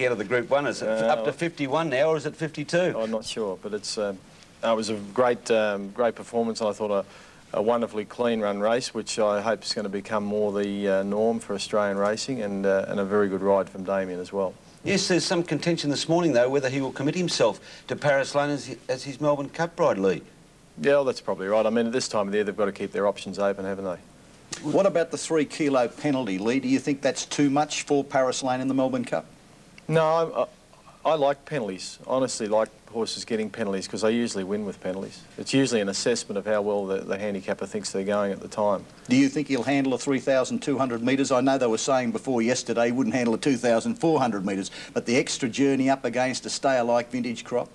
out of the Group 1? Is it up to 51 now, or is it 52? I'm not sure, but it was a great performance. I thought a wonderfully clean run race, which I hope is going to become more the norm for Australian racing, and a very good ride from Damien as well. Yes, there's some contention this morning, though, whether he will commit himself to Paris Lane as his Melbourne Cup ride, Lee. Yeah, well, that's probably right. I mean, at this time of the year, they've got to keep their options open, haven't they? What about the 3 kilo penalty, Lee? Do you think that's too much for Paris Lane in the Melbourne Cup? No, I like penalties. Honestly, like horses getting penalties because they usually win with penalties. It's usually an assessment of how well the handicapper thinks they're going at the time. Do you think he'll handle a 3,200 metres? I know they were saying before yesterday he wouldn't handle a 2,400 metres, but the extra journey up against a stayer-like Vintage Crop?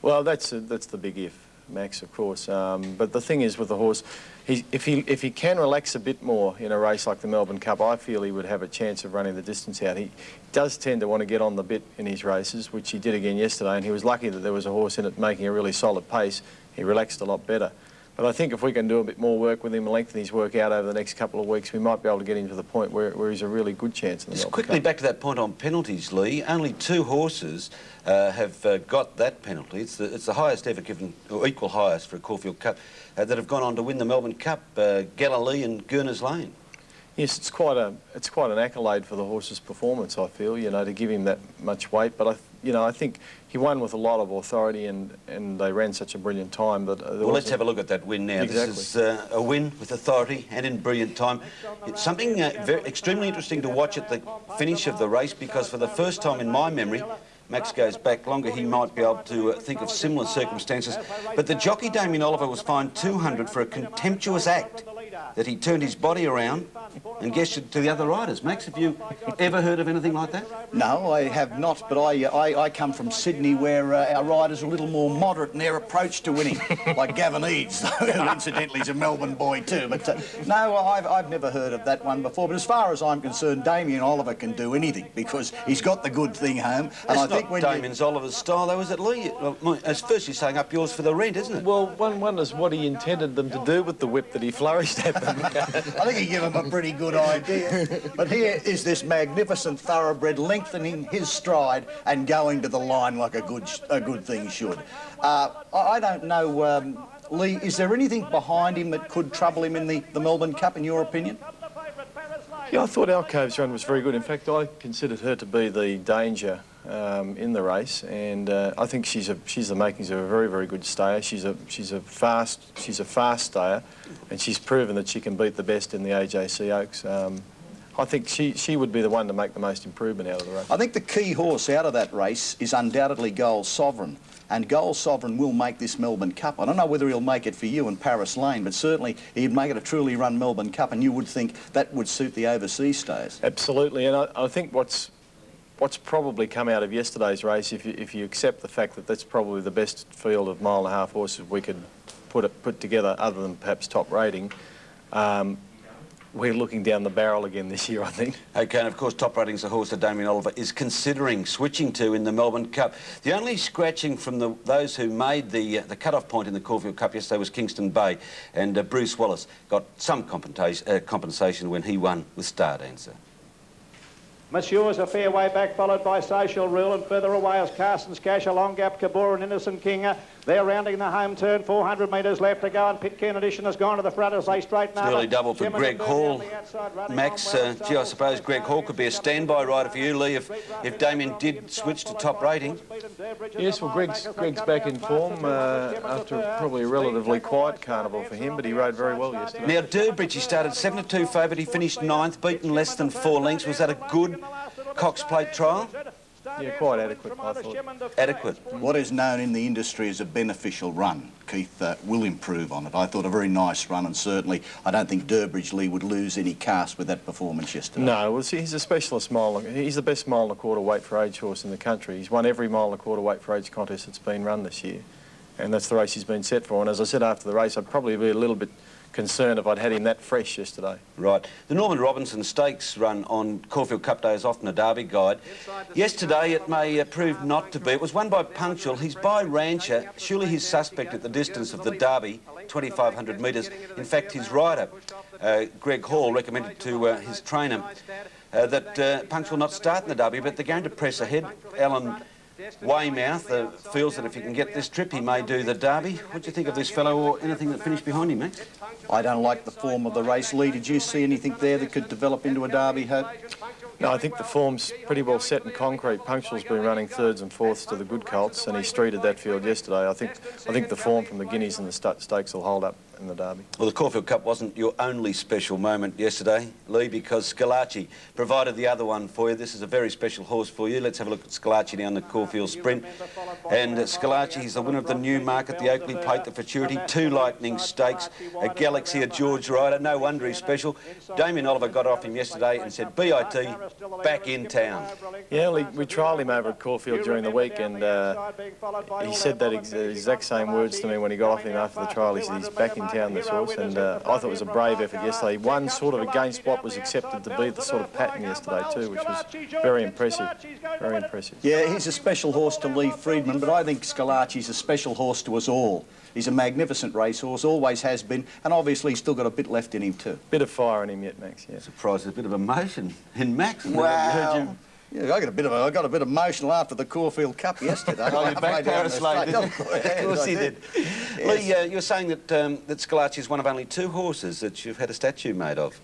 Well, that's the big if, Max, of course. But the thing is with the horse, if he can relax a bit more in a race like the Melbourne Cup, I feel he would have a chance of running the distance out. He does tend to want to get on the bit in his races, which he did again yesterday, and he was lucky that there was a horse in it making a really solid pace. He relaxed a lot better. But I think if we can do a bit more work with him and lengthen his work out over the next couple of weeks, we might be able to get him to the point where he's a really good chance in the Melbourne Cup. Just quickly back to that point on penalties, Lee. Only 2 horses have got that penalty. It's the highest ever given, or equal highest for a Caulfield Cup, that have gone on to win the Melbourne Cup, Galilee and Gurners Lane. Yes, it's quite an accolade for the horse's performance, I feel, you know, to give him that much weight. But I think he won with a lot of authority, and they ran such a brilliant time. But well, let's have a look at that win now. Exactly. This is a win with authority and in brilliant time. It's something extremely interesting to watch at the finish of the race, because for the first time in my memory, Max goes back longer, he might be able to think of similar circumstances, but the jockey Damien Oliver was fined 200 for a contemptuous act, that he turned his body around and gestured to the other riders. Max, have you ever heard of anything like that? No, I have not, but I come from Sydney, where our riders are a little more moderate in their approach to winning, like Gavin Eads, who incidentally is a Melbourne boy too. But no, I've never heard of that one before. But as far as I'm concerned, Damien Oliver can do anything because he's got the good thing home. And I think when Damien's Oliver's style, though, is it, Lee? It's first you're saying up yours for the rent, isn't it? Well, one wonders what he intended them to do with the whip that he flourished at them. I think he gave him a pretty good idea. But here is this magnificent thoroughbred lengthening his stride and going to the line like a good thing should. I don't know, Lee, is there anything behind him that could trouble him in the Melbourne Cup, in your opinion? Yeah, I thought Alcove's run was very good. In fact, I considered her to be the danger in the race, and I think she's the makings of a very, very good stayer. She's a fast stayer, and she's proven that she can beat the best in the AJC Oaks. I think she would be the one to make the most improvement out of the race. I think the key horse out of that race is undoubtedly Gold Sovereign. And Gold Sovereign will make this Melbourne Cup. I don't know whether he'll make it for you in Paris Lane, but certainly he'd make it a truly run Melbourne Cup, and you would think that would suit the overseas stayers. Absolutely, and I think what's probably come out of yesterday's race, if you accept the fact that that's probably the best field of mile-and-a-half horses we could put together, other than perhaps Top Rating, we're looking down the barrel again this year, I think. OK, and of course Top Rating's a horse that Damien Oliver is considering switching to in the Melbourne Cup. The only scratching from those who made the cut-off point in the Caulfield Cup yesterday was Kingston Bay, and Bruce Wallace got some compensation when he won with Star Dancer. Monsieur's a fair way back, followed by Social Rule, and further away is Carson's Cash, a long gap, Kabur and Innocent King. They're rounding the home turn, 400 metres left to go, and Pitcairn Edition has gone to the front as they straighten up. Early double for Greg Hall. Max, gee, I suppose Greg Hall could be a standby rider for you, Lee, if Damien did switch to Top Rating. Yes, well, Greg's back in form after probably a relatively quiet carnival for him, but he rode very well yesterday. Now, Durbridge, he started 7-2 favourite, he finished 9th, beaten less than 4 lengths. Was that a good Cox Plate trial? Yeah, quite adequate, I thought. Adequate. What is known in the industry as a beneficial run, Keith, will improve on it. I thought a very nice run, and certainly I don't think Durbridge Lee would lose any cast with that performance yesterday. No, well, he's a specialist mile. He's the best mile and a quarter weight for age horse in the country. He's won every mile and a quarter weight for age contest that's been run this year, and that's the race he's been set for. And as I said after the race, I'd probably be a little bit concerned if I'd had him that fresh yesterday. Right. The Norman Robinson Stakes run on Caulfield Cup Day is often a Derby guide. Yesterday it may prove not to be. It was won by Punctual. He's by Rancher. Surely he's suspect at the distance of the Derby, 2,500 metres. In fact, his rider, Greg Hall, recommended to his trainer that Punch will not start in the Derby, but they're going to press ahead. Alan Weymouth feels that if he can get this trip, he may do the Derby. What do you think of this fellow or anything that finished behind him, Max? I don't like the form of the race. Lee, did you see anything there that could develop into a Derby, Hope? No, I think the form's pretty well set in concrete. Punctual's been running thirds and fourths to the good colts, and he streeted that field yesterday. I think the form from the Guineas and the Stakes will hold up in the Derby. Well, the Caulfield Cup wasn't your only special moment yesterday, Lee, because Scalacci provided the other one for you. This is a very special horse for you. Let's have a look at Scalacci now in the Caulfield Sprint. And Scalacci is the winner of the Newmarket, the Oakley Plate, the Futurity, 2 Lightning Stakes, a Galaxy, a George Ryder. No wonder he's special. Damien Oliver got off him yesterday and said, BIT, back in town. Yeah, we trialled him over at Caulfield during the week, and he said that exact same words to me when he got off him after the trial. He said he's back in town, this horse, and I thought it was a brave effort yesterday. He won sort of against what was accepted to be the sort of pattern yesterday too, which was very impressive, very impressive. Yeah, he's a special horse to Lee Friedman, but I think Scalacci's a special horse to us all. He's a magnificent racehorse, always has been, and obviously he's still got a bit left in him too. Bit of fire in him yet, Max, yeah. Surprised there's a bit of emotion in Max. Wow. Yeah, I got a bit emotional after the Caulfield Cup yesterday. Oh, you're back Paris late. Of course he did. Yes. Lee, you're saying that Scalacci is one of only 2 horses that you've had a statue made of.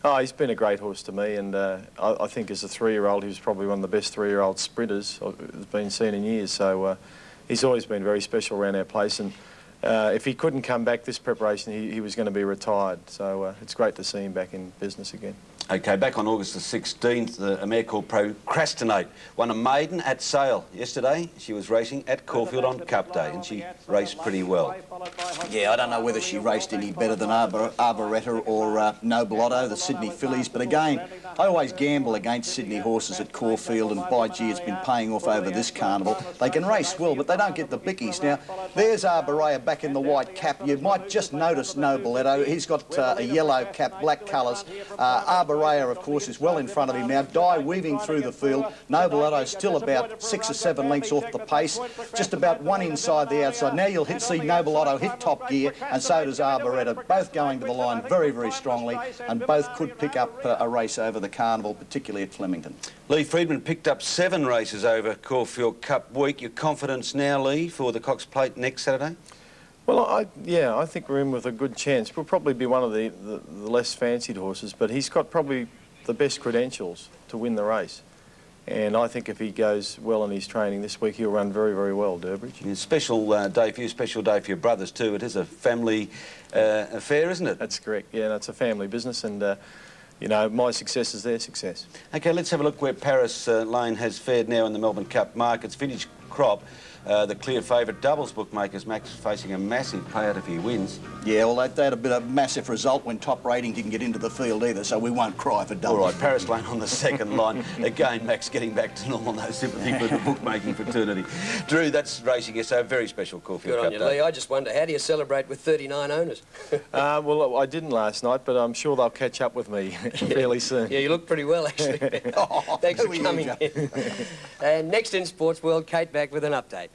Oh, he's been a great horse to me, and I think as a 3-year-old, he was probably one of the best 3-year-old sprinters that's been seen in years. So he's always been very special around our place, and if he couldn't come back this preparation, he was going to be retired. So it's great to see him back in business again. Okay, back on August the 16th, a mare called Procrastinate won a maiden at Sale. Yesterday, she was racing at Caulfield on Cup Day, and she raced pretty well. Yeah, I don't know whether she raced any better than Arboretta or Noble Otto, the Sydney fillies, but again, I always gamble against Sydney horses at Caulfield, and by gee, it's been paying off over this carnival. They can race well, but they don't get the bickies. Now, there's Arboretta back in the white cap. You might just notice Noble Otto. He's got a yellow cap, black colours. Arboretta, of course, is well in front of him now. Dye weaving through the field. Noble Otto still about 6 or 7 lengths off the pace, just about 1 inside the outside. Now you'll see Noble Otto hit top gear, and so does Arboretta, both going to the line very, very strongly, and both could pick up a race over the carnival, particularly at Flemington. Lee Friedman picked up 7 races over Caulfield Cup week. Your confidence now, Lee, for the Cox Plate next Saturday? Well, I think we're in with a good chance. We'll probably be one of the less fancied horses, but he's got probably the best credentials to win the race. And I think if he goes well in his training this week, he'll run very, very well, Durbridge. Yeah, special day for you, special day for your brothers too. It is a family affair, isn't it? That's correct, yeah, it's a family business, and you know, my success is their success. Okay, let's have a look where Paris Lane has fared now in the Melbourne Cup markets. Finished crop. The clear favourite doubles bookmakers, Max, facing a massive payout if he wins. Yeah, well, they had a bit of a massive result when Top Rating didn't get into the field either, so we won't cry for doubles. All right, Paris Lane on the second line. Again, Max getting back to normal, no sympathy for the bookmaking fraternity. Drew, that's racing yesterday, a very special Caulfield Cup. Good on you, Lee. I just wonder, how do you celebrate with 39 owners? Well, I didn't last night, but I'm sure they'll catch up with me fairly soon. Yeah, you look pretty well, actually. Thanks for coming in. And next in Sports World, Kate back with an update.